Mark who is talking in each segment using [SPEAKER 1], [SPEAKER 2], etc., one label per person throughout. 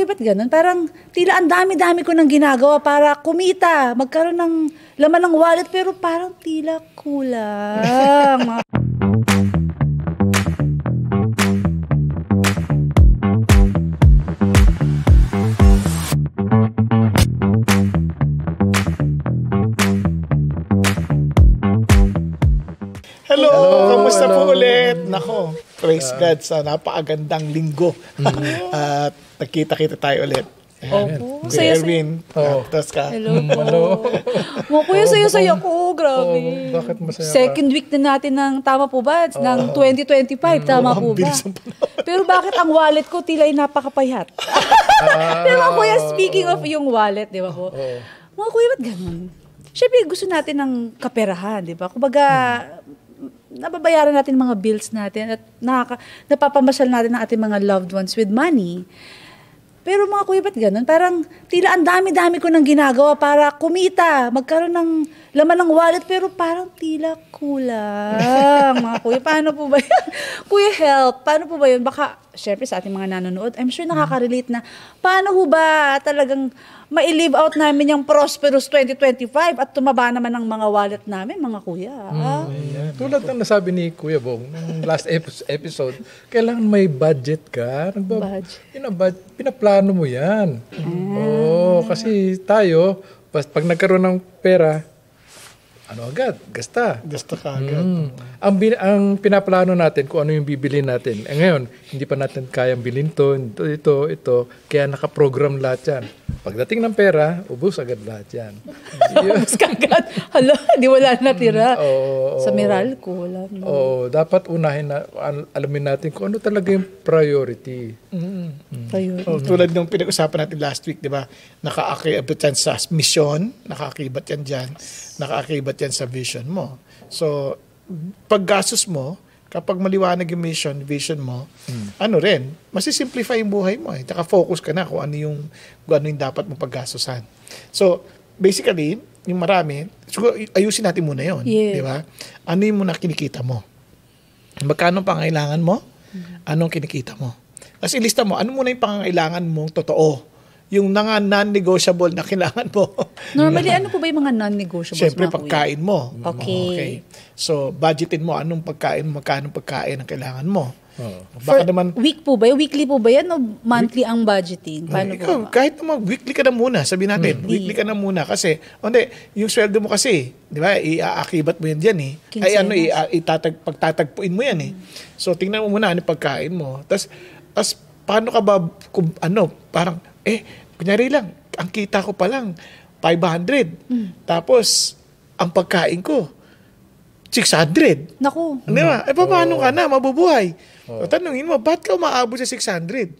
[SPEAKER 1] kuya, ba't ganun? Parang tila ang dami-dami ko nang ginagawa para kumita, magkaroon ng laman ng wallet, pero parang tila kulang.
[SPEAKER 2] Hello, kamusta po ulit? Nako, praise God sa napakagandang linggo. At nakita-kita tayo ulit.
[SPEAKER 1] Opo.
[SPEAKER 2] Kuya Erwin, tapos ka.
[SPEAKER 1] Hello po. Mga kuya, saya-saya ko. Grabe.
[SPEAKER 3] Bakit masaya ka?
[SPEAKER 1] Second week na natin ng, tama po ba? Ng 2025, tama po ba? Pero bakit ang wallet ko tila'y napakapayat? Pero mga kuya, speaking of yung wallet, di ba po? Mga kuya, ba't ganun? Siyempre, gusto natin ng kaperahan, di ba? Kumbaga, nababayaran natin mga bills natin at napapamasyal natin ang ating mga loved ones with money. Pero mga kuya, ba't ganun? Parang tila ang dami-dami ko nang ginagawa para kumita, magkaroon ng laman ng wallet, pero parang tila kulang. Mga kuya, paano po ba yun? Kuya, help. Paano po ba yun? Baka, syempre sa ating mga nanonood, I'm sure nakaka-relate na, paano ho ba talagang ma-live out namin yung prosperous 2025 at tumaba naman ang mga wallet namin, mga kuya.
[SPEAKER 3] Tulad ng nasabi ni Kuya Bong, ng last episode, kailangan may budget ka. Pinaplano mo yan. Kasi tayo, pag nagkaroon ng pera, agad? Gasta.
[SPEAKER 2] Gasta ka agad.
[SPEAKER 3] Ang pinaplano natin kung ano yung bibilin natin. Ngayon, hindi pa natin kayang bilhin ito. Kaya nakaprogram lahat yan. Pagdating ng pera, ubus agad lahat yan.
[SPEAKER 1] Ubus ka agad. Hala, di wala natira. Sa Meralco, wala.
[SPEAKER 3] Dapat unahin na, alamin natin kung ano talaga yung priority.
[SPEAKER 2] Tulad ng pinag-usapan natin last week, di ba? Nakaakibat yan sa mission, nakaakibat yan dyan, nakaakibat yan sa vision mo. So, paggastos mo, kapag maliwanag yung vision mo, masisimplify yung buhay mo. Tsaka focus ka na kung ano yung dapat mo paggastusan. So, basically, yung marami, siguro ayusin natin muna yun. Di ba? Ano yung muna kinikita mo? Magkano pangailangan mo? Anong kinikita mo? Kasi ilista mo, ano muna yung pangailangan mong totoo? Yung non-negotiable na kailangan mo.
[SPEAKER 1] Normally, ano po ba yung mga non-negotiables?
[SPEAKER 2] Siyempre, pagkain mo.
[SPEAKER 1] Okay.
[SPEAKER 2] So, budgetin mo anong pagkain, magkano pagkain ang kailangan mo. Baka naman,
[SPEAKER 1] week po ba? Weekly po ba yan o monthly ang budgeting? Paano
[SPEAKER 2] ikaw,
[SPEAKER 1] po ba?
[SPEAKER 2] kahit naman, weekly ka na muna, sabihin natin. Weekly ka na muna kasi, yung sweldo mo kasi, di ba, iaakibat mo yan dyan eh. Pagtatagpuin mo yan eh. So, tingnan mo muna ano pagkain mo. Tapos, paano ka ba, parang, kunyari lang, ang kita ko pa lang, 500. Tapos, ang pagkain ko, 600.
[SPEAKER 1] Naku.
[SPEAKER 2] Di ba? Paano ka na mabubuhay? So, tanungin mo, ba't ka umaabot sa 600?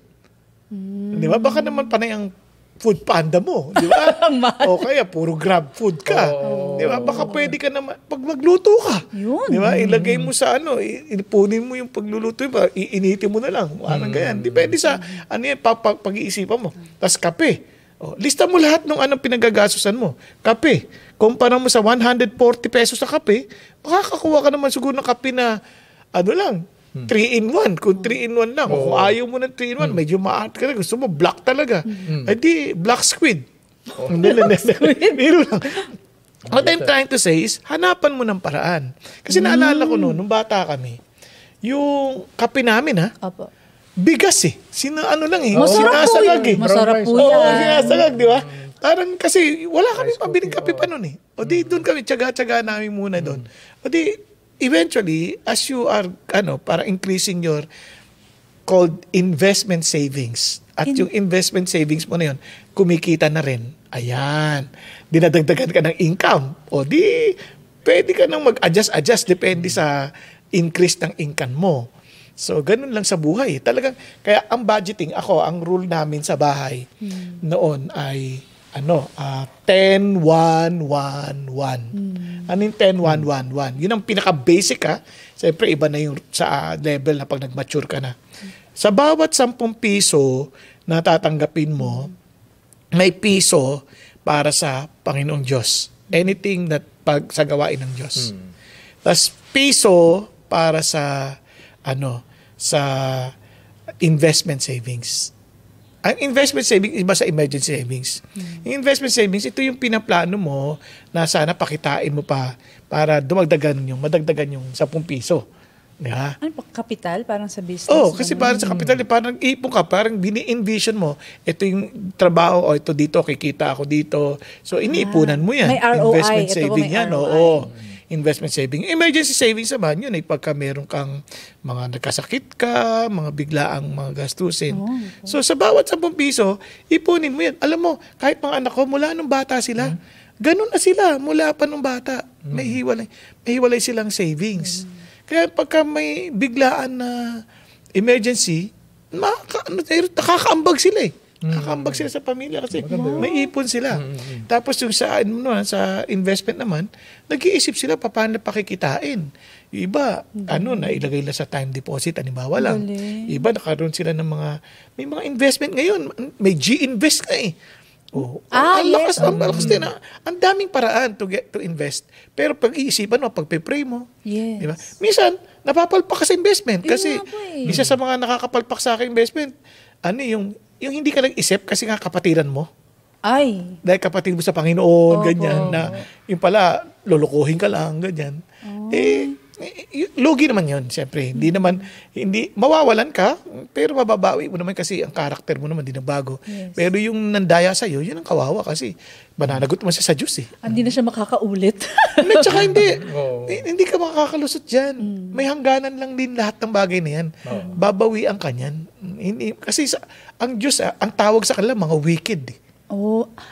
[SPEAKER 2] Di ba? Baka naman panay ang food panda mo. Di ba? O kaya, puro grab food ka. Di ba? Baka pwede ka naman, pag magluto ka.
[SPEAKER 1] Yun.
[SPEAKER 2] Di ba? Ilagay mo sa ipunin mo yung pagluluto, iinitin mo na lang. Anong ganyan. Depende sa, pag-iisipan mo. Tapos kape. Lista mo lahat ng anong pinagagastusan mo. Kape. Kumpara mo sa 140 pesos sa kape, makakakuha ka naman siguro ng kape na, 3-in-1. Kung 3-in-1 lang. Kung ayaw mo ng 3-in-1, medyo maat ka na. Gusto mo black talaga. Di, black squid. Biro lang. What I'm trying to say is, hanapan mo ng paraan. Kasi naalala ko nung bata kami, yung kape namin,
[SPEAKER 1] Opo.
[SPEAKER 2] bigas eh.
[SPEAKER 1] Masarap po
[SPEAKER 2] sinasagag
[SPEAKER 1] yun. Masarap po yan.
[SPEAKER 2] Sinasagag, di ba? Parang kasi wala kami pabiling kape pa nun eh. O di doon kami, tsaga-tsaga namin muna doon. O di, eventually, as you are, para increasing your called investment savings. At yung investment savings mo na yun, kumikita na rin. Ayan. Dinadagdagan ka ng income. O di, pwede ka nang mag-adjust, depende sa increase ng income mo. So, ganun lang sa buhay. Talagang, kaya ang budgeting, ang rule namin sa bahay noon ay 10-1-1-1. Ano yung 10-1-1-1? Yun ang pinaka-basic Siyempre, iba na yung sa level na pag nag-mature ka na. Sa bawat 10 piso na tatanggapin mo, may piso para sa Panginoong Diyos. Anything that sa gawain ng Diyos. Tapos piso para sa sa investment savings. Ang investment savings, iba sa emergency savings. Yung investment savings, ito yung pinaplano mo na sana pakitain mo pa para madagdagan yung 10 piso. Diba?
[SPEAKER 1] Ano pa, kapital? Parang sa business?
[SPEAKER 2] Kasi parang sa kapital, parang ipon ka, parang bini-envision mo, ito yung trabaho, ito dito, kikita ako dito. So, iniipunan mo yan.
[SPEAKER 1] May ROI.
[SPEAKER 2] Investment
[SPEAKER 1] Ito
[SPEAKER 2] saving
[SPEAKER 1] may
[SPEAKER 2] yan.
[SPEAKER 1] ROI.
[SPEAKER 2] Oo. Investment saving. Emergency savings naman, yun ay pagka meron kang mga nagkasakit ka, mga biglaang mga gastusin. So, sa bawat 10 piso, ipunin mo yan. Alam mo, kahit mga anak ko, mula nung bata sila, ganun na sila, mula pa nung bata. May hiwalay silang savings. Kaya pagka may biglaan na emergency, nakakaambag sila eh. Nakakaambag sila sa pamilya kasi may ipon sila. Tapos yung sa investment naman, nag-iisip sila paano pakikitain. Yung iba, nailagay lang sa time deposit, halimbawa lang. Iba, nakaroon sila ng may mga investment ngayon. May G-invest ka eh. Ang lakas din. Ang daming paraan to invest. Pero pag-iisipan mo, pag-pray mo.
[SPEAKER 1] Yes.
[SPEAKER 2] Diba? Minsan, napapalpak ka sa investment. Kasi, minsan sa mga nakakapalpak sa akin investment, yung hindi ka nag-isip kasi nga kapatiran mo.
[SPEAKER 1] Ay.
[SPEAKER 2] Dahil kapatid mo sa Panginoon, ganyan, na yung pala, lulukuhin ka lang, ganyan. Lugi naman yun, siyempre. Hindi, mawawalan ka, pero mababawi mo naman kasi ang karakter mo naman, di nagbago.
[SPEAKER 1] Yes.
[SPEAKER 2] Pero yung nandaya sa'yo, yun ang kawawa kasi mananagot mo siya sa Diyos eh.
[SPEAKER 1] Hindi na siya makakaulit.
[SPEAKER 2] Tsaka hindi ka makakalusot dyan. May hangganan lang din lahat ng bagay na yan. Babawian ka niyan. Kasi ang Diyos, ang tawag sa kanila, mga wicked eh.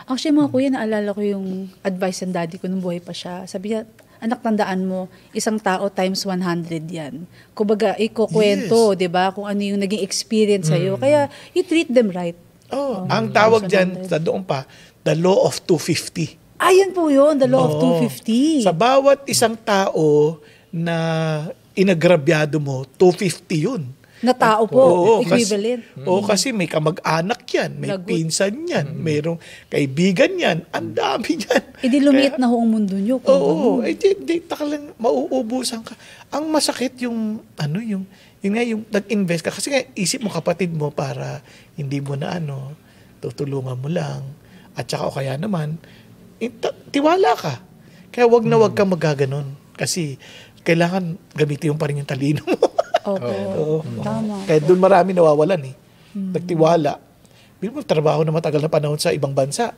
[SPEAKER 1] Actually mga kuya, naalala ko yung advice ng daddy ko nung buhay pa siya. Sabi niya, anak, tandaan mo, isang tao times 100 yan. Kumbaga, ikukwento, di ba? Kung ano yung naging experience sa'yo. Kaya, you treat them right.
[SPEAKER 2] Ang tawag dyan, sa doon pa, the law of 250.
[SPEAKER 1] Ayun po yun, the law of 250.
[SPEAKER 2] Sa bawat isang tao na inagrabyado mo, 250 yun.
[SPEAKER 1] Na tao po, equivalent.
[SPEAKER 2] Kasi may kamag-anak yan, may pinsan yan, mayroong kaibigan yan, ang dami yan.
[SPEAKER 1] Hindi lumiit na ho ang mundo nyo.
[SPEAKER 2] Takalan, mauubusan ka. Ang masakit yung nag-invest ka. Kasi nga, isip mo kapatid mo para hindi mo na tutulungan mo lang. At saka o kaya naman, tiwala ka. Kaya wag na wag kang magaganon. Kasi kailangan gamitin mo pa rin yung talino mo.
[SPEAKER 1] Tama.
[SPEAKER 2] Kaya doon marami nawawalan eh. Nagtiwala. Bilang mo trabaho na matagal na panahon sa ibang bansa.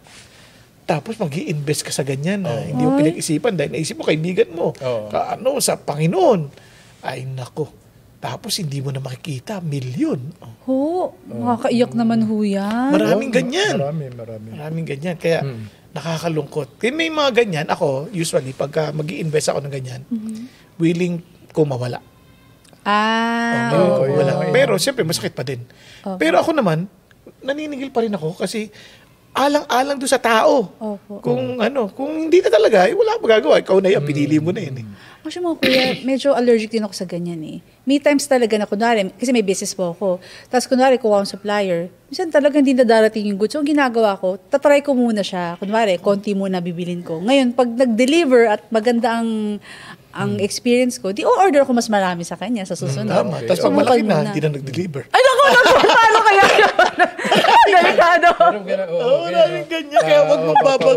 [SPEAKER 2] Tapos mag-i-invest ka sa ganyan na hindi mo pinag-isipan dahil naisip mo kaibigan mo. Sa Panginoon. Ay nako. Tapos hindi mo na makikita. Milyon.
[SPEAKER 1] Makakaiyak naman ho yan.
[SPEAKER 2] Maraming ganyan.
[SPEAKER 3] Maraming
[SPEAKER 2] ganyan. Kaya nakakalungkot. Kaya may mga ganyan. Ako, usually, pagka mag-i-invest ako ng ganyan, willing ko mawala. Wala. Pero siyempre masakit pa din. Pero ako naman, naniningil pa rin ako kasi alang-alang doon sa tao. Kung hindi na talaga, wala magagawa. Ikaw na yan, pinili mo na yan.
[SPEAKER 1] Actually mga kuya, medyo allergic din ako sa ganyan eh. May times talaga na kunwari, kasi may business po ako. Tapos kunwari, kuha akong supplier. Minsan talaga hindi na darating yung goods. So ang ginagawa ko, tatry ko muna siya. Kunwari, konti muna bibilin ko. Ngayon, pag nag-deliver at maganda ang experience ko, order ko mas marami sa kanya sa susunod.
[SPEAKER 2] Tama. Tapos pag malaki na, hindi na nag-deliver.
[SPEAKER 1] Ay, naku, paano kaya yun? Delikado.
[SPEAKER 2] Maraming ganyan. Kaya wag mo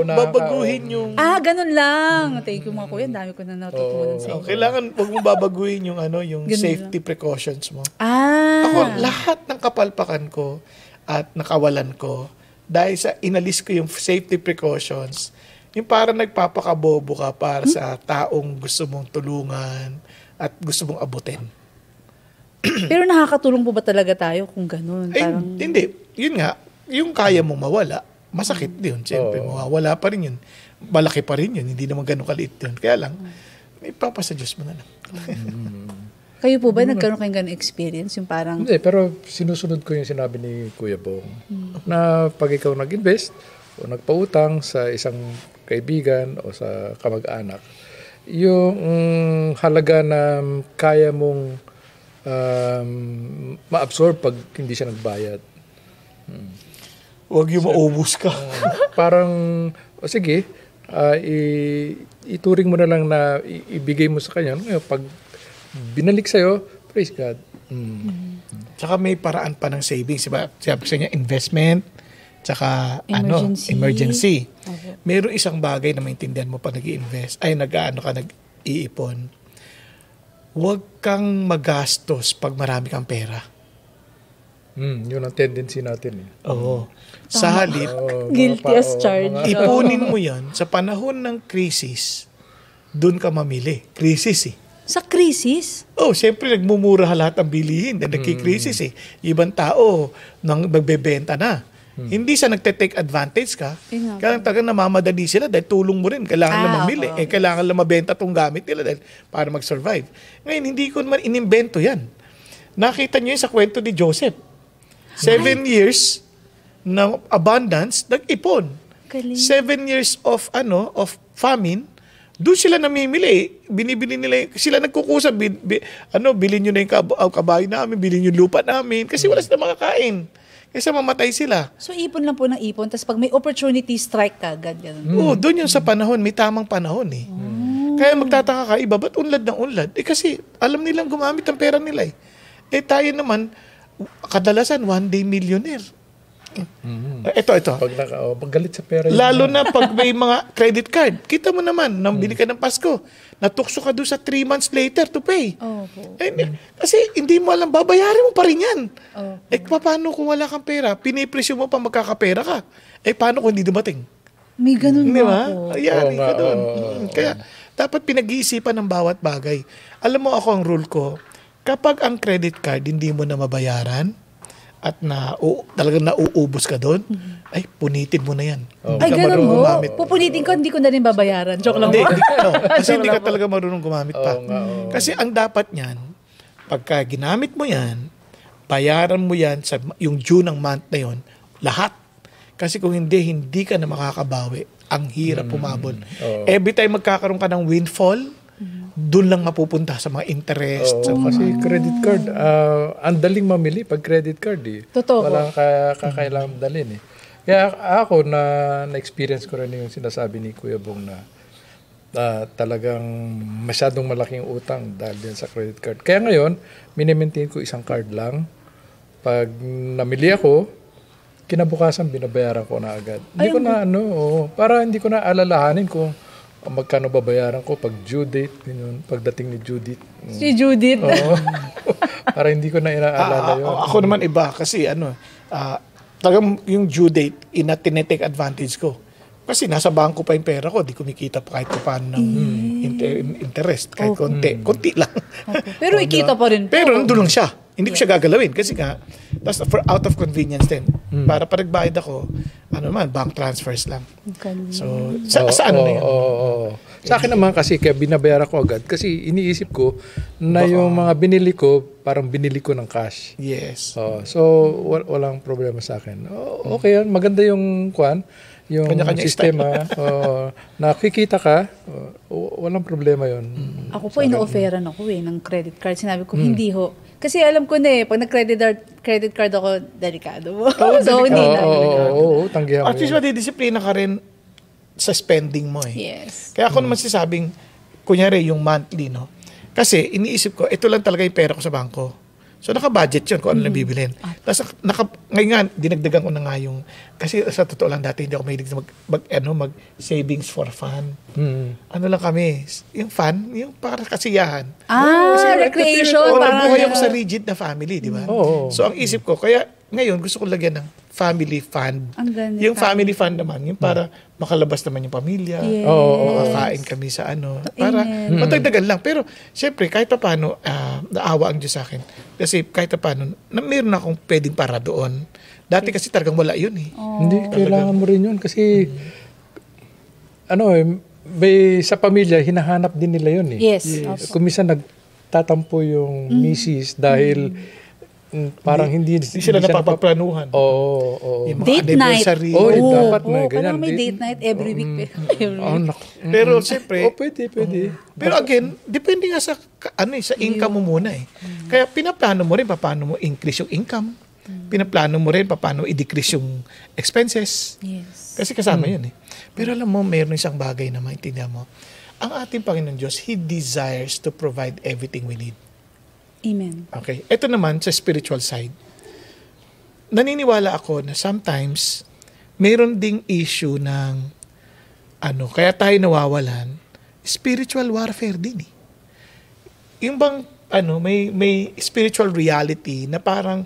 [SPEAKER 2] babaguhin yung...
[SPEAKER 1] ganun lang. Thank you mga kuya. Ang dami ko na natutunan sa inyo.
[SPEAKER 2] Kailangan wag mo babaguhin yung safety precautions mo. Ako, lahat ng kapalpakan ko at nakawalan ko, dahil sa inalis ko yung safety precautions, yung parang nagpapakabobo ka para sa taong gusto mong tulungan at gusto mong abutin.
[SPEAKER 1] Pero nakakatulong po ba talaga tayo kung ganun?
[SPEAKER 2] Hindi. Yun nga, yung kaya mong mawala, masakit din. Siyempre, mawawala pa rin yun. Malaki pa rin yun. Hindi naman ganun kaliit yun. Kaya lang, ipapasa Diyos mo na lang.
[SPEAKER 1] Kayo po ba nagkaroon kayong ganun experience? Yung parang...
[SPEAKER 3] Hindi, pero sinusunod ko yung sinabi ni Kuya Bong na pag ikaw nag-invest o nagpautang sa isang kaibigan o sa kamag-anak, yung halaga na kaya mong ma-absorb pag hindi siya nagbayad.
[SPEAKER 2] Huwag yung maubos ka.
[SPEAKER 3] Parang, sige, ituring mo na lang na ibigay mo sa kanya. Ngayon, pag binalik sa'yo, praise God.
[SPEAKER 2] Tsaka may paraan pa ng savings. Diba? Sabi sa niya, investment, tsaka emergency.
[SPEAKER 1] Okay.
[SPEAKER 2] Meron isang bagay na maintindihan mo pa nag-i-invest, nag-iipon. Huwag kang magastos pag marami kang pera.
[SPEAKER 3] Yun ang tendency natin.
[SPEAKER 2] Oo. Sa halip,
[SPEAKER 1] Guilty as charged.
[SPEAKER 2] ipunin mo yan sa panahon ng krisis, doon ka mamili. Krisis eh.
[SPEAKER 1] Sa krisis?
[SPEAKER 2] Siyempre nagmumura lahat ang bilihin dahil nagkikrisis eh. Ibang tao nang magbebenta na. Hindi sa nagte-take advantage ka. Kaya talagang namamadali sila dahil tulong mo rin. Kailangan lang mamili. Kailangan lang mabenta tong gamit nila dahil para mag-survive. Ngayon, hindi ko naman inimbento yan. Nakita niyo yun sa kwento ni Joseph. 7 years na abundance, nag-ipon. 7 years of famine, doon sila namimili. Binibili nila, sila nagkukusa, bilhin nyo na yung kabayo namin, bilhin nyo yung lupa namin, kasi wala sila makakain. Kasi mamatay sila.
[SPEAKER 1] So, ipon lang po ng ipon, tapos pag may opportunity, strike ka agad.
[SPEAKER 2] Doon yung sa panahon, may tamang panahon eh. Kaya magtataka ka, iba, ba't unlad ng unlad? Kasi alam nilang gumamit ang pera nila eh. Tayo naman, kadalasan, one day millionaire. Ito.
[SPEAKER 3] Pag galit sa pera.
[SPEAKER 2] Lalo na pag may mga credit card. Kita mo naman, nang bili ka ng Pasko, natukso ka doon sa 3 months later to pay. Kasi hindi mo alam, babayarin mo pa rin yan. Paano kung wala kang pera? Pinipresyo mo pa magkakapera ka. Paano kung hindi dumating?
[SPEAKER 1] May ganun
[SPEAKER 2] Di ba?
[SPEAKER 1] ako.
[SPEAKER 2] Ayari ka doon. Kaya, dapat pinag-iisipan ng bawat bagay. Alam mo ako ang rule ko, kapag ang credit card hindi mo na mabayaran, at talagang nauubos ka doon, ay punitin mo na yan.
[SPEAKER 1] Ay, ganun mo. Pupunitin ko, hindi ko na rin babayaran. Joke lang mo.
[SPEAKER 2] Kasi hindi ka talaga marunong gumamit pa. Kasi ang dapat niyan, pagka ginamit mo yan, bayaran mo yan sa yung due ng month na yon, lahat. Kasi kung hindi ka na makakabawi. Ang hirap pumabol. Every time magkakaroon ka ng windfall, doon lang mapupunta sa mga interest.
[SPEAKER 3] Kasi credit card, ang daling mamili pag credit card eh.
[SPEAKER 1] Totoo.
[SPEAKER 3] Walang kakailangan dalhin eh. Kaya ako na-experience ko rin yung sinasabi ni Kuya Bong na talagang masyadong malaking utang dahil din sa credit card. Kaya ngayon, minimaintain ko isang card lang. Pag namili ako, kinabukasan binabayaran ko na agad. Hindi ko na para hindi ko na alalahanin kung magkano babayaran ko pag due date, ganyan, pagdating ni Judith.
[SPEAKER 1] Si Judith.
[SPEAKER 3] Para hindi ko na inaalala yun.
[SPEAKER 2] Ako naman iba kasi talagang yung due date, tinetake advantage ko. Kasi nasa bangko pa yung pera ko, di kumikita pa kahit paano ng interest, kahit konti lang.
[SPEAKER 1] Pero ikita pa rin po.
[SPEAKER 2] Pero nandun lang siya. Hindi ko siya gagalawin kasi that's for out of convenience din. Para pag nagbayad ako, bank transfers lang. So, saan na yan?
[SPEAKER 3] Sa akin naman kasi, kaya binabayaran ko agad kasi iniisip ko na yung mga binili ko, parang binili ko ng cash.
[SPEAKER 2] Yes.
[SPEAKER 3] So, walang problema sa akin. Okay yan, maganda yung yung
[SPEAKER 2] kanya-kanya
[SPEAKER 3] sistema. Nakikita ka, walang problema yon.
[SPEAKER 1] Ako po, ino-offeran ako ng credit card. Sinabi ko, hindi ho. Kasi alam ko na pag nag-credit card ako, delikado mo. So, hindi na.
[SPEAKER 3] Tanggihan mo.
[SPEAKER 2] At least madidisiplina ka rin sa spending mo eh.
[SPEAKER 1] Yes.
[SPEAKER 2] Kaya ako naman sasabing, kunyari yung monthly, no? Kasi iniisip ko, ito lang talaga yung pera ko sa bangko. So naka-budget yun kung ano lang bibilhin. Tapos ngayon nga, dinagdagan ko na nga yung, kasi sa totoo lang dati hindi ako mahilig mag-savings for fun. Ano lang kami, yung fun, yung para kasiyahan.
[SPEAKER 1] Recreation.
[SPEAKER 2] Buhay ako sa rigid na family, di ba? So ang isip ko, kaya ngayon gusto ko lagyan ng family fund. Yung family fund naman, yung para makalabas naman yung pamilya, makakain kami sa para matagdagan lang. Pero syempre, kahit pa paano, naawa ang Diyos sa akin. Kasi kahit pa paano, meron akong pwedeng para doon. Dati kasi talagang wala yun eh.
[SPEAKER 3] Hindi, kailangan mo rin yun kasi sa pamilya, hinahanap din nila yun eh.
[SPEAKER 1] Yes.
[SPEAKER 3] Kung minsan nagtatampo yung misis dahil parang hindi
[SPEAKER 2] sila napapagplanuhan.
[SPEAKER 1] Date night.
[SPEAKER 3] Dapat may ganyan.
[SPEAKER 1] Parang may date night every week.
[SPEAKER 2] Pero siyempre,
[SPEAKER 3] pwede.
[SPEAKER 2] Pero again, depende nga sa sa income mo muna eh. Kaya pinaplano mo rin paano mo increase yung income. Pinaplano mo rin paano i-decrease yung expenses.
[SPEAKER 1] Yes.
[SPEAKER 2] Kasi kasama yun eh. Pero alam mo, mayroon isang bagay na maintindihan mo. Ang ating Panginoon Diyos, He desires to provide everything we need.
[SPEAKER 1] Amen.
[SPEAKER 2] Okay. Ito naman sa spiritual side. Naniniwala ako na sometimes mayroon ding issue ng kaya tayo nawawalan, spiritual warfare din eh. Yung bang may spiritual reality na parang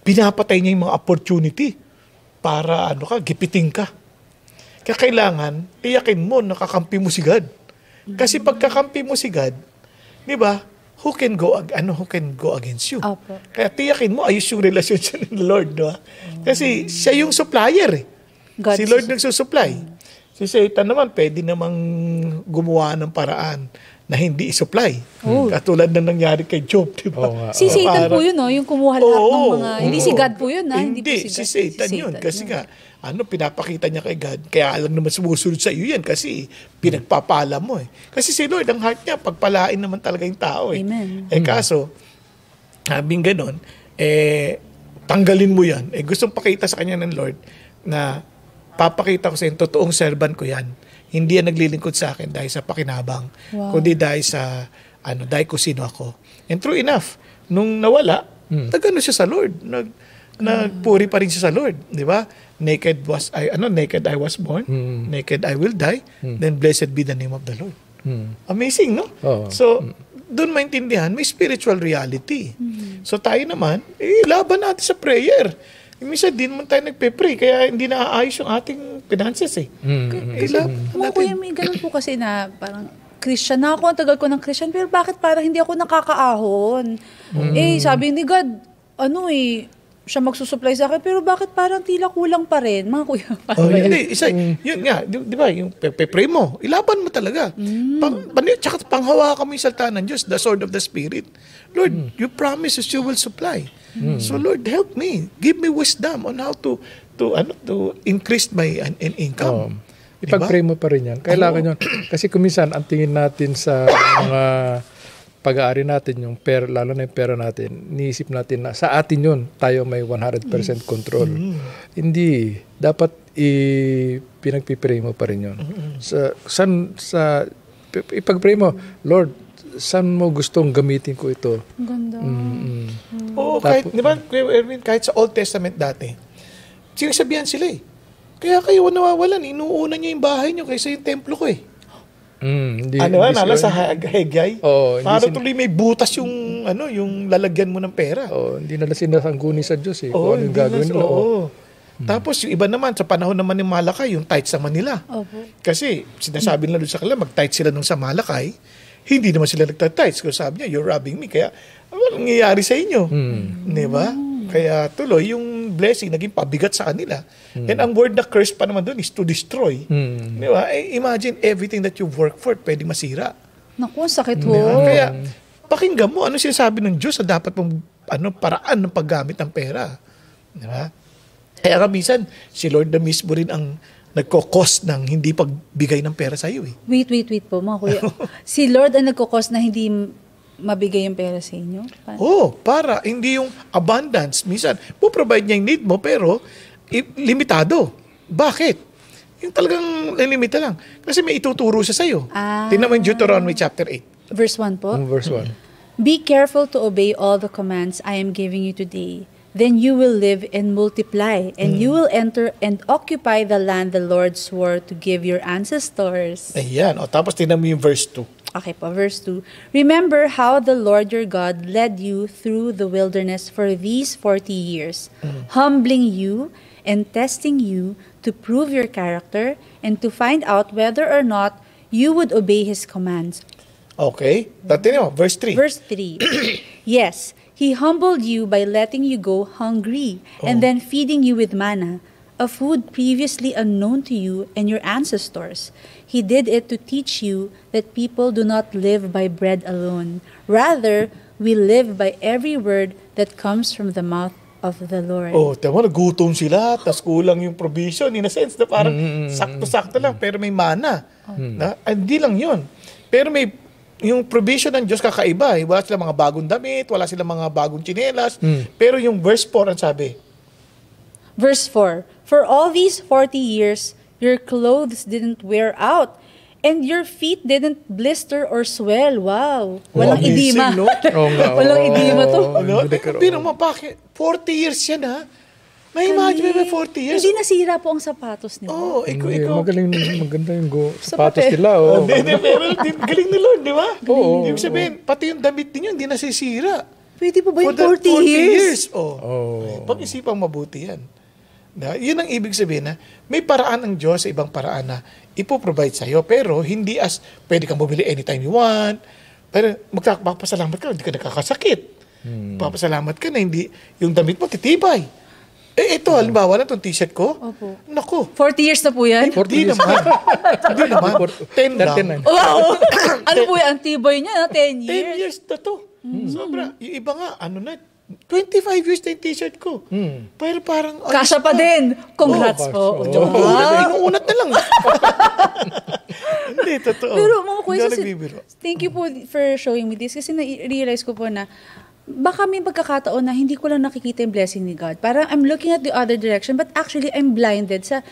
[SPEAKER 2] pinapatay niya yung mga opportunity para gipiting ka. Kaya kailangan tiyakin mo nakakampi mo si God. Kasi pagkakampi mo si God, 'di ba? Who can go against you?
[SPEAKER 1] Opo.
[SPEAKER 2] Kaya tiyakin mo ayos yung relasyon siya ng Lord, no? Kasi siya yung supplier eh.
[SPEAKER 1] God
[SPEAKER 2] Si Lord nagsusupply. Si Satan naman pwede namang gumawa ng paraan na hindi i-supply. Katulad na nangyari kay Job, di ba?
[SPEAKER 3] Oo nga.
[SPEAKER 1] Si Satan po yun, no? Yung kumuha lahat ng mga... Hindi si God po yun, ha?
[SPEAKER 2] Hindi
[SPEAKER 1] po
[SPEAKER 2] si Satan yun. Kasi nga, pinapakita niya kay God. Kaya alam naman sumusunod sa iyo yan kasi pinagpapala mo eh. Kasi si Lord, ang heart niya, pagpalain naman talaga yung tao eh.
[SPEAKER 1] Amen.
[SPEAKER 2] Kaso, sabing ganon, tanggalin mo yan. Gustong pakita sa kanya ng Lord na papakita ko sa yung totoong servant ko yan. Hindi yan naglilingkod sa akin dahil sa pakinabang, kundi dahil sa dahil kung sino ako. And true enough, nung nawala, nagano siya sa Lord. Nagpuri pa rin siya sa Lord, di ba? Naked I was born, naked I will die, then blessed be the name of the Lord. Amazing, no? So, doon maintindihan, may spiritual reality. So tayo naman, laban natin sa prayer. Minsan din naman tayo nagpe-pray, kaya hindi naaayos yung ating finances eh.
[SPEAKER 1] Kuya, may ganun po kasi na parang Christian na ako, ang tagal ko ng Christian, pero bakit parang hindi ako nakakaahon? Sabi ni God, siya magsusupply sa akin, pero bakit parang tila kulang pa rin, mga kuya?
[SPEAKER 2] Hindi, yun nga, di ba, yung pe-pray mo, ilaban mo talaga. Tsaka panghawakan mo yung salita ng Diyos, the sword of the Spirit. Lord, you promise us you will supply. So Lord, help me. Give me wisdom on how to increase my income.
[SPEAKER 3] Ipag-pray mo pa rin yan. Kailangan yun. Kasi kuminsan, ang tingin natin sa mga pag-aari natin, yung pera, lalo na yung pera natin, niisip natin na sa atin yun, tayo may 100% control. Hindi. Dapat pinagpipray mo pa rin yun. Ipag-pray mo, Lord, saan mo gustong gamitin ko ito?
[SPEAKER 1] Ganda.
[SPEAKER 2] Oo, kahit sa Old Testament dati, sinasabihan sila eh. Kaya kayo nawawalan, inuuna niyo yung bahay niyo kaysa yung templo ko eh. Sa Haggai? Para tuloy may butas yung yung lalagyan mo ng pera.
[SPEAKER 3] Hindi na sinasangguni sa Diyos eh. Kung anong gagawin nila.
[SPEAKER 2] Tapos yung iba naman, sa panahon naman ng Malakay, yung tithes naman nila. Kasi sinasabi nila doon sa kanila, mag-tithes sila nung sa Malakay, hindi naman sila nagtatites. Kung sabi niya, you're robbing me. Kaya, anong nangyayari sa inyo? Di ba? Kaya tuloy, yung blessing naging pabigat sa kanila. And ang word na curse pa naman doon is to destroy. Di ba? Imagine everything that you work for, pwede masira.
[SPEAKER 1] Naku, sakit ho.
[SPEAKER 2] Kaya, pakinggan mo, ano sinasabi ng Diyos sa dapat mong paraan ng paggamit ng pera. Di ba? Kaya minsan, si Lord na mismo rin ang nagko-cost ng hindi pagbigay ng pera sa iyo eh.
[SPEAKER 1] Wait po mga kuya. Si Lord ang nagko-cost na hindi mabigay yung pera sa inyo?
[SPEAKER 2] Para hindi yung abundance. Minsan, provide niya yung need mo pero limitado. Bakit? Yung talagang limita lang. Kasi may ituturo siya sa iyo. Tingnan mo yung Deuteronomy chapter 8.
[SPEAKER 1] Verse 1 po?
[SPEAKER 3] Verse 1.
[SPEAKER 1] Be careful to obey all the commands I am giving you today. Then you will live and multiply, and you will enter and occupy the land the Lord swore to give your ancestors.
[SPEAKER 2] Ayan. Tapos tingnan mo yung verse 2.
[SPEAKER 1] Okay po, verse 2. Remember how the Lord your God led you through the wilderness for these 40 years, humbling you and testing you to prove your character and to find out whether or not you would obey His commands.
[SPEAKER 2] Okay. Tingnan mo, verse 3.
[SPEAKER 1] Verse 3. Yes, He humbled you by letting you go hungry and then feeding you with manna, a food previously unknown to you and your ancestors. He did it to teach you that people do not live by bread alone. Rather, we live by every word that comes from the mouth of the Lord.
[SPEAKER 2] Tama, nagutom sila, tas kulang yung provision. In a sense na parang sakto-sakto lang, pero may mana. Hindi lang yun. Pero may yung provision ng Diyos kakaiba. Wala silang mga bagong damit, wala silang mga bagong tsinelas. Pero yung verse 4 ang sabi.
[SPEAKER 1] Verse 4, for all these 40 years, your clothes didn't wear out, And your feet didn't blister or swell. Wow. Walang
[SPEAKER 2] amazing,
[SPEAKER 1] edema.
[SPEAKER 2] no?
[SPEAKER 1] Walang edema to.
[SPEAKER 2] Pero bakit? 40 years yan, ha? May imagine may 40 years.
[SPEAKER 1] Hindi nasira po ang sapatos nila.
[SPEAKER 2] Oo, ikaw.
[SPEAKER 3] Maganda yung sapatos nila.
[SPEAKER 2] Pero galing ni Lord, di ba?
[SPEAKER 3] Oo.
[SPEAKER 2] Ibig sabihin, pati yung damit ninyo, hindi nasisira.
[SPEAKER 1] Pwede po ba yung
[SPEAKER 2] For
[SPEAKER 1] 40 years?
[SPEAKER 2] Pag-isipang mabuti yan. Yun ang ibig sabihin na may paraan ng Diyos sa ibang paraan na ipoprovide sa'yo. Pero hindi as pwede kang bumili anytime you want. Pero magpapasalamat ka, hindi ka nakakasakit. Papasalamat ka na hindi yung damit mo titibay. Ito, halimbawa na itong t-shirt ko.
[SPEAKER 1] Opo.
[SPEAKER 2] Naku.
[SPEAKER 1] 40 years na po yan?
[SPEAKER 2] Hindi naman. Hindi naman. 10 lang.
[SPEAKER 1] Wow! Ano po yan? Ang tibay niya, 10 years?
[SPEAKER 2] 10 years na to. Sobra. Yung iba nga, 25 years na yung t-shirt ko. Pero parang...
[SPEAKER 1] Kasya pa din. Congrats po.
[SPEAKER 2] Inuunat na lang. Hindi, totoo.
[SPEAKER 1] Pero mga kuya,
[SPEAKER 2] nagbibiro.
[SPEAKER 1] thank you po for showing me this kasi na-realize ko po na baka may pagkakataon na hindi ko lang nakikita yung blessing ni God. Parang I'm looking at the other direction but actually I'm blinded sa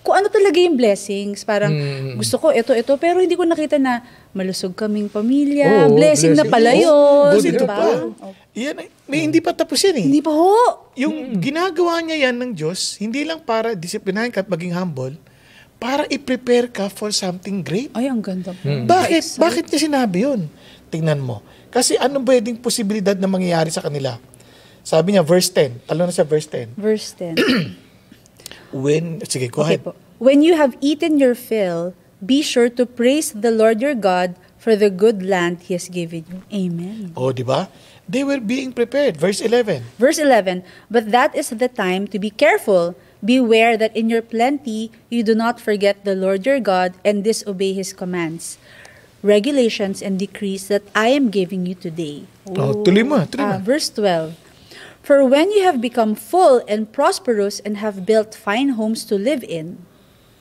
[SPEAKER 1] kung ano talaga yung blessings. Parang gusto ko ito, pero hindi ko nakita na malusog kaming pamilya. Blessing na pala yun.
[SPEAKER 2] Ito pa. Yan, may hindi pa tapos yan eh.
[SPEAKER 1] Hindi pa ho.
[SPEAKER 2] Yung ginagawa niya yan ng Diyos, hindi lang para disiplinahin ka at maging humble, para i-prepare ka for something great.
[SPEAKER 1] Ay, ang ganda po.
[SPEAKER 2] Bakit? Bakit niya sinabi yun? Tingnan mo. Kasi anong pwedeng posibilidad na mangyayari sa kanila? Sabi niya, verse 10. Talo na sa verse 10.
[SPEAKER 1] Verse 10.
[SPEAKER 2] Sige, go ahead.
[SPEAKER 1] Po. When you have eaten your fill, be sure to praise the Lord your God for the good land He has given you. Amen.
[SPEAKER 2] Di ba? They were being prepared. Verse 11.
[SPEAKER 1] Verse 11, but that is the time to be careful. Beware that in your plenty you do not forget the Lord your God and disobey His commands, regulations, and decrees that I am giving you today.
[SPEAKER 2] Tuloy mo.
[SPEAKER 1] Verse 12, for when you have become full and prosperous and have built fine homes to live in.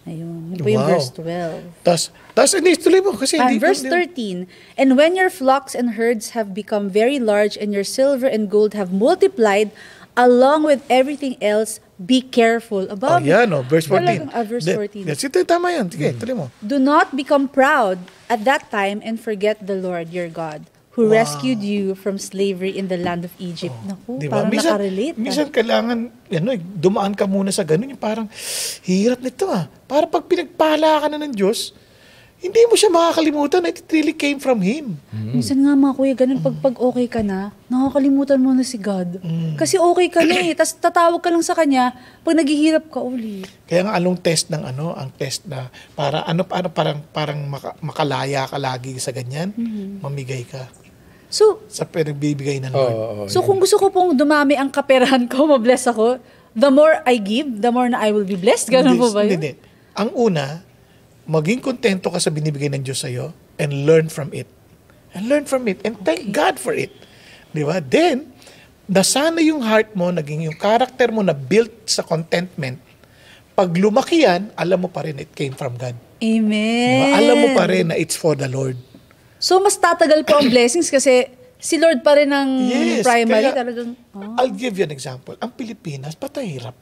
[SPEAKER 1] Ayun, yun po yung verse 12.
[SPEAKER 2] Tas hindi, tuloy mo. Kasi
[SPEAKER 1] And verse 13, and when your flocks and herds have become very large and your silver and gold have multiplied, along with everything else, be careful.
[SPEAKER 2] Verse 14.
[SPEAKER 1] Verse 14.
[SPEAKER 2] Ito, tama yan. Sige, tuloy mo.
[SPEAKER 1] Do not become proud at that time and forget the Lord your God, who rescued you from slavery in the land of Egypt. Naku,
[SPEAKER 2] diba?
[SPEAKER 1] parang nakarelate.
[SPEAKER 2] Minsan kailangan, dumaan ka muna sa ganun, yung parang, hirap nito Para pag pinagpala ka na ng Diyos, hindi mo siya makakalimutan na it really came from Him.
[SPEAKER 1] Minsan nga mga kuya, ganun, pag okay ka na, nakakalimutan mo na si God. Kasi okay ka na tapos tatawag ka lang sa Kanya, pag naghihirap ka uli.
[SPEAKER 2] Kaya nga anong test ng ang test na para parang makalaya ka lagi sa ganyan, mamigay ka.
[SPEAKER 1] So,
[SPEAKER 2] sa pinagbibigay ng Lord.
[SPEAKER 1] So kung gusto ko pong dumami ang kaperahan ko, mabless ako, the more I give, the more na I will be blessed. Ganun po ba yun?
[SPEAKER 2] Hindi. Ang una, maging kontento ka sa binibigay ng Diyos sa'yo and learn from it. And learn from it. And thank God for it. Di ba? Then, nasana yung heart mo, naging yung character mo na built sa contentment. Pag lumaki yan, alam mo pa rin it came from God.
[SPEAKER 1] Amen.
[SPEAKER 2] Diba? Alam mo pa rin na it's for the Lord.
[SPEAKER 1] So, mas tatagal po ang blessings kasi si Lord pa rin ang primary.
[SPEAKER 2] Kaya, I'll give you an example. Ang Pilipinas, patahirap.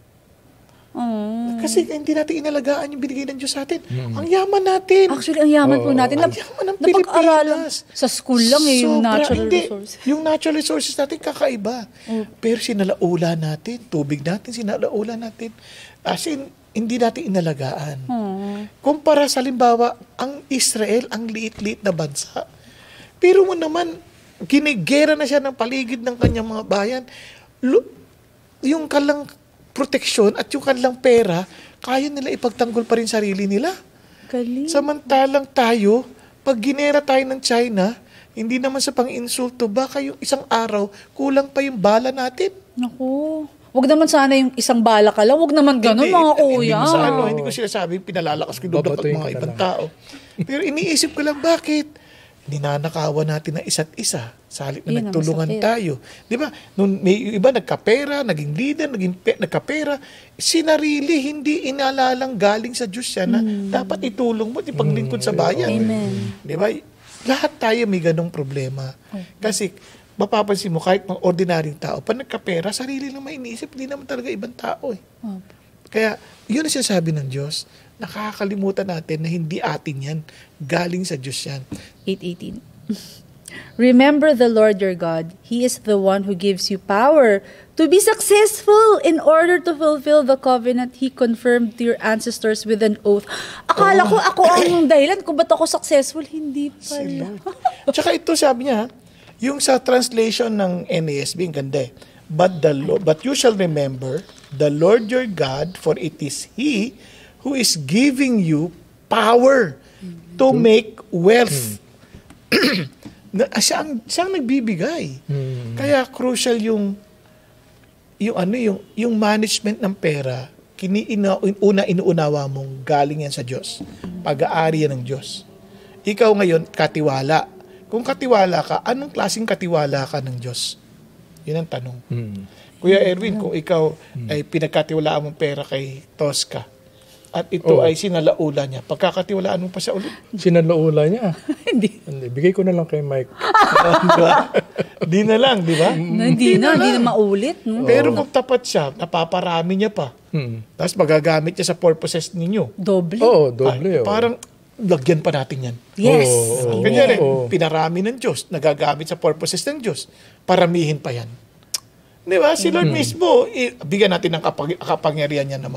[SPEAKER 2] Kasi hindi natin inalagaan yung binigay ng Diyos sa atin. Ang yaman natin.
[SPEAKER 1] Actually, ang yaman po natin.
[SPEAKER 2] Ang yaman ng Pilipinas.
[SPEAKER 1] Sa school lang yung natural resources.
[SPEAKER 2] Yung natural resources natin kakaiba. Pero sinalaula natin, tubig natin, sinalaula natin. As in, hindi natin inalagaan. Kumpara sa halimbawa, ang Israel, ang liit-liit na bansa. Pero mo naman, ginigera na siya ng paligid ng kanyang mga bayan. Yung kalang proteksyon at yung kanilang pera, kaya nila ipagtanggol pa rin sarili nila.
[SPEAKER 1] Galing.
[SPEAKER 2] Samantalang tayo, pag ginera tayo ng China, hindi naman sa pang-insulto, baka yung isang araw, kulang pa yung bala natin.
[SPEAKER 1] Naku. Wag naman sana yung isang bala ka lang. Wag naman ganun, mga kuya.
[SPEAKER 2] Hindi ko sinasabing pinalalakas ko yung mga ibang tao. Pero iniisip ko lang, bakit? Ninanakawan natin ng isa't isa sa halip na nagtulungan tayo. Di ba? Nung may iba nagkapera, naging leader, nagkapera, sinarili, hindi inalalang galing sa Diyos siya na dapat itulong mo at ipaglingkod sa bayan.
[SPEAKER 1] Amen.
[SPEAKER 2] Di ba? Lahat tayo may ganong problema. Kasi mapapansin mo, kahit mga ordinaryong tao, pag nagkapera, sarili lang may iniisip, hindi naman talaga ibang tao. Kaya yun ang sinasabi ng Diyos. Nakakalimutan natin na hindi atin yan. Galing sa Diyos yan.
[SPEAKER 1] 8:18. Remember the Lord your God. He is the one who gives you power to be successful in order to fulfill the covenant He confirmed to your ancestors with an oath. Akala ko ako ang dahilan kung ba't ako successful. Hindi
[SPEAKER 2] Si
[SPEAKER 1] pala.
[SPEAKER 2] Lord. Tsaka ito sabi niya, yung sa translation ng NASB, ang ganda eh. But you shall remember the Lord your God, for it is He who is giving you power to make wealth. Siya ang nagbibigay. Kaya crucial yung management ng pera. Inuunawa mong galing yan sa Diyos. Pag-aari yan ng Diyos. Ikaw ngayon, katiwala. Kung katiwala ka, anong klaseng katiwala ka ng Diyos? Yun ang tanong. Kuya Erwin, kung ikaw ay pinagkatiwalaan mong pera kay Tosca, at ito ay sinalaula niya, pagkakatiwalaan mo pa siya ulit?
[SPEAKER 3] Sinalaula niya?
[SPEAKER 1] Hindi.
[SPEAKER 3] Bigay ko na lang kay Mike.
[SPEAKER 2] Di na lang, di ba?
[SPEAKER 1] Hindi na maulit. No?
[SPEAKER 2] Pero kung tapat siya, napaparami niya pa. Tapos magagamit niya sa purposes ninyo.
[SPEAKER 1] Doble.
[SPEAKER 3] Oo, doble.
[SPEAKER 2] Parang lagyan pa natin yan.
[SPEAKER 1] Yes.
[SPEAKER 2] Kanyari, pinarami ng Diyos, nagagamit sa purposes ng Diyos, paramihin pa yan. Di ba? Si Lord mismo, bigyan natin ng kapangyarihan niya na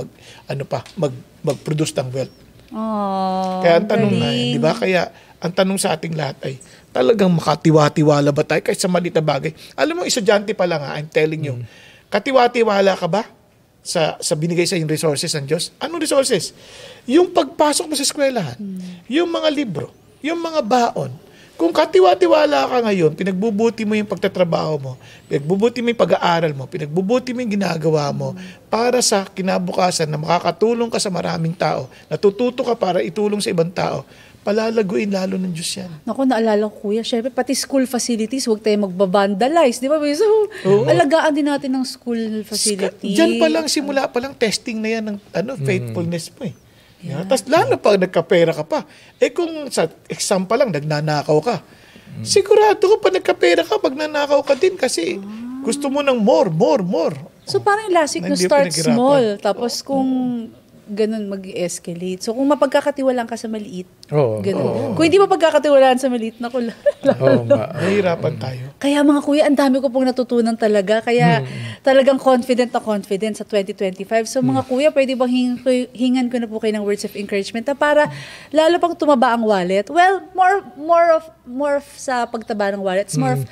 [SPEAKER 2] mag-produce ng wealth.
[SPEAKER 1] Oh,
[SPEAKER 2] Kaya ang tanong na, di ba? Kaya ang tanong sa ating lahat ay, talagang makatiwa-tiwala ba tayo kahit sa maliit na bagay? Alam mo, estudyante pa lang I'm telling you, katiwa-tiwala ka ba sa binigay sa yung resources ng Diyos? Anong resources? Yung pagpasok mo sa eskwelahan, yung mga libro, yung mga baon. Kung katiwa-tiwala ka ngayon, pinagbubuti mo yung pagtatrabaho mo, pinagbubuti mo yung pag-aaral mo, pinagbubuti mo yung ginagawa mo para sa kinabukasan na makakatulong ka sa maraming tao, natututo ka para itulong sa ibang tao, palalaguin lalo ng Diyos yan.
[SPEAKER 1] Naku, naalala ko, Kuya, syempre, pati school facilities, huwag tayo magbabandalize, di ba? So, alagaan din natin ng school facility.
[SPEAKER 2] Diyan pa lang, simula pa lang, testing na yan ng faithfulness mo eh. Yeah. Tapos lalo pag nagkapera ka pa. Kung sa exam pa lang, nagnanakaw ka. Sigurado ko pa nagkapera ka, pag nanakaw ka din kasi gusto mo ng more.
[SPEAKER 1] So parang yung last week, no, start small. Tapos kung ganun mag-escalate. So kung mapagkakatiwalaan ka sa maliit, ganun. Kung hindi mapagkakatiwalaan sa maliit, naku,
[SPEAKER 2] nahihirapan tayo.
[SPEAKER 1] Kaya mga kuya, ang dami ko pong natutunan talaga. Kaya talagang confident sa 2025. So mga kuya, pwede bang hingan ko na po kayo ng words of encouragement na para lalo pang tumaba ang wallet? Well, more of sa pagtaba ng wallet. It's more of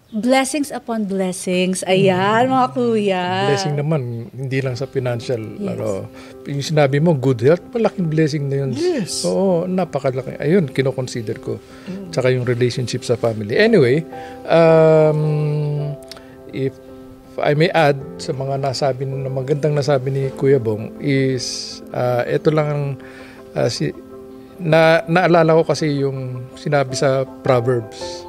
[SPEAKER 1] blessings upon blessings. Ayan, mga kuya.
[SPEAKER 3] Blessing naman, hindi lang sa financial. Yes. Yung sinabi mo, good health, malaking blessing na yun.
[SPEAKER 2] Yes.
[SPEAKER 3] Oo, napakalaki. Ayun, kinoconsider ko. Tsaka yung relationship sa family. Anyway, if I may add sa mga magandang nasabi ni Kuya Bong is, ito lang naalala ko kasi yung sinabi sa Proverbs.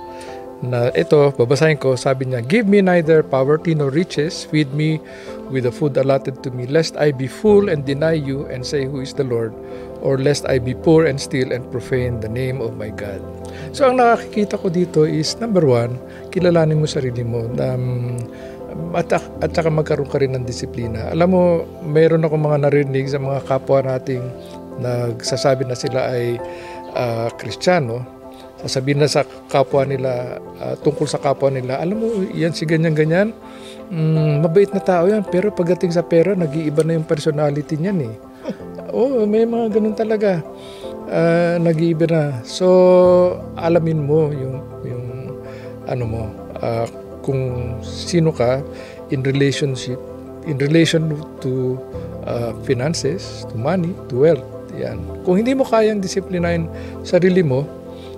[SPEAKER 3] Na ito, babasahin ko, sabi niya, give me neither poverty nor riches, feed me with the food allotted to me, lest I be full and deny you and say, who is the Lord? Or lest I be poor and steal and profane the name of my God. So ang nakakikita ko dito is, number one, kilalanin mo sarili mo, at saka magkaroon ka rin ng disiplina. Alam mo, mayroon ako mga narinig sa mga kapwa nating nagsasabi na sila ay Kristiyano. Sasabihin na sa kapwa nila, tungkol sa kapwa nila, alam mo, yan si ganyan-ganyan, mabait na tao yan, pero pagdating sa pera, nag-iiba na yung personality niyan eh. May mga ganun talaga, nag-iiba na. So, alamin mo yung kung sino ka in relation to finances, to money, to wealth. Yan. Kung hindi mo kayang disiplinahin sarili mo,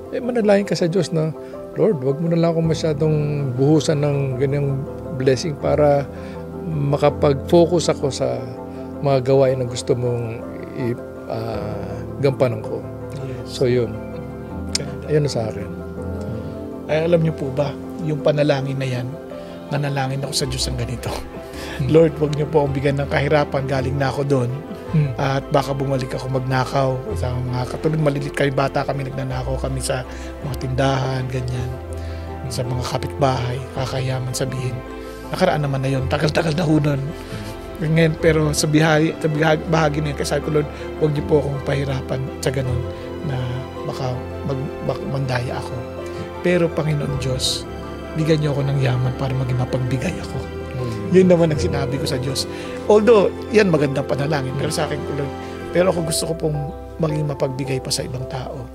[SPEAKER 3] manalangin ka sa Diyos na, Lord, wag mo na lang akong masyadong buhusan ng ganyang blessing para makapag-focus ako sa mga gawain na gusto mong gampanan ko. Yes. So yun. Ayun na sa akin.
[SPEAKER 2] Ay, alam niyo po ba, yung panalangin na yan, nanalangin ako sa Diyos ang ganito. Lord, wag niyo po akong bigyan ng kahirapan, galing na ako doon. At baka bumalik ako magnakaw sa mga katulad malilit kami bata kami nagnanakaw kami sa mga tindahan ganyan sa mga kapitbahay kakayaman sabihin nakaraan naman na yun tagal-tagal na hunon Ngayon, pero sa bahagi na yun, kasi ko, Lord, huwag niyo po akong pahirapan sa ganun na baka mandaya ako. Pero Panginoon Diyos, bigyan niyo ako ng yaman para maging mapagbigay ako. Yun naman ang sinabi ko sa Diyos. Although, yan magandang panalangin, pero sa akin, Lord, pero ako gusto ko pong maging mapagbigay pa sa ibang tao.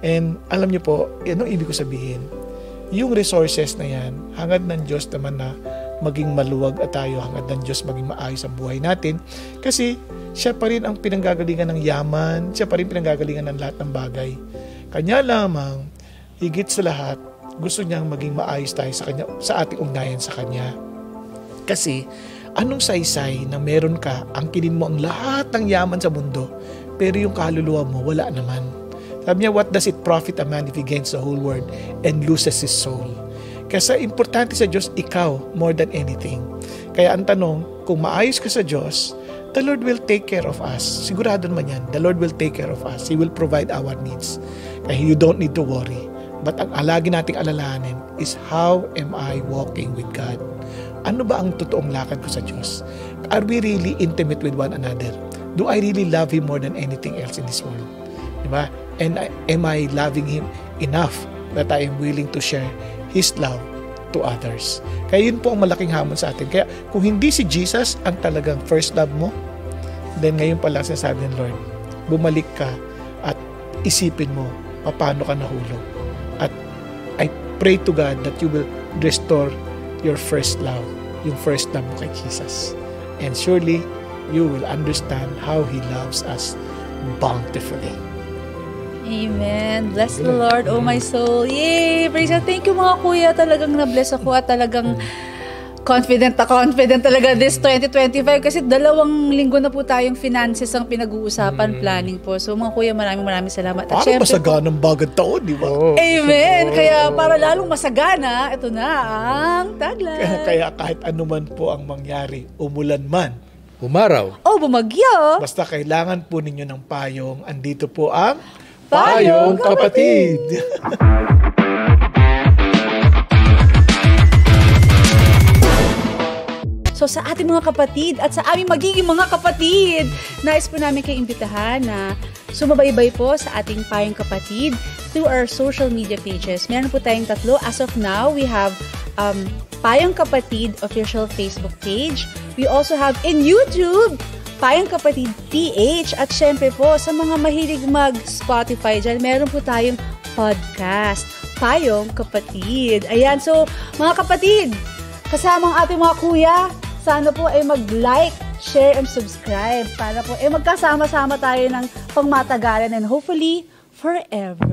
[SPEAKER 2] And alam niyo po, yan ang ibig ko sabihin, yung resources na yan, hangad ng Diyos naman na maging maluwag at tayo, hangad ng Diyos maging maayos ang buhay natin. Kasi siya pa rin ang pinanggagalingan ng yaman, siya pa rin pinanggagalingan ng lahat ng bagay. Kanya lamang, higit sa lahat, gusto niyang maging maayos tayo sa Kanya, sa ating ugnayan sa Kanya. Kasi, anong saysay na meron ka, angkinin mo ang lahat ng yaman sa mundo, pero yung kaluluwa mo, wala naman. Sabi niya, what does it profit a man if he gains the whole world and loses his soul? Kasi importante sa Diyos, ikaw, more than anything. Kaya ang tanong, kung maayos ka sa Diyos, the Lord will take care of us. Sigurado naman yan, the Lord will take care of us. He will provide our needs. Kaya you don't need to worry. But ang lagi nating alalahanin is, how am I walking with God? Ano ba ang totoong lakad ko sa Diyos? Are we really intimate with one another? Do I really love Him more than anything else in this world? Diba? And am I loving Him enough that I am willing to share His love to others? Kaya yun po ang malaking hamon sa atin. Kaya kung hindi si Jesus ang talagang first love mo, then ngayon pa lang sinasabi ng Lord, bumalik ka at isipin mo paano ka nahulog. At I pray to God that you will restore your first love, yung first love mo kay Jesus. And surely, you will understand how He loves us bountifully.
[SPEAKER 1] Amen. Bless the Lord, oh my soul. Yay! Praise God. Thank you mga kuya. Talagang na-bless ako at talagang confident talaga this 2025 kasi 2 linggo na po tayong finances ang pinag-uusapan, planning po. So mga kuya, maraming salamat. At
[SPEAKER 2] parang masaganang bagad taon, di ba?
[SPEAKER 1] Amen! Kaya para lalong masagana, ito na ang tagline.
[SPEAKER 2] Kaya kahit anuman po ang mangyari, umulan man,
[SPEAKER 3] umaraw,
[SPEAKER 1] o bumagyo,
[SPEAKER 2] basta kailangan po ninyo ng payong, andito po ang
[SPEAKER 3] Payong Kapatid!
[SPEAKER 1] So sa ating mga kapatid at sa aming magiging mga kapatid, nais po namin kayo imbitahan na sumabaybay po sa ating Payong Kapatid through our social media pages. Meron po tayong 3. As of now, we have Payong Kapatid official Facebook page. We also have in YouTube, Payong Kapatid PH. At syempre po, sa mga mahilig mag-Spotify dyan, meron po tayong podcast, Payong Kapatid. Ayan, so mga kapatid, kasama ang ating mga kuya, sana po ay mag-like, share, and subscribe para po ay magkasama-sama tayo ng pangmatagalan and hopefully forever.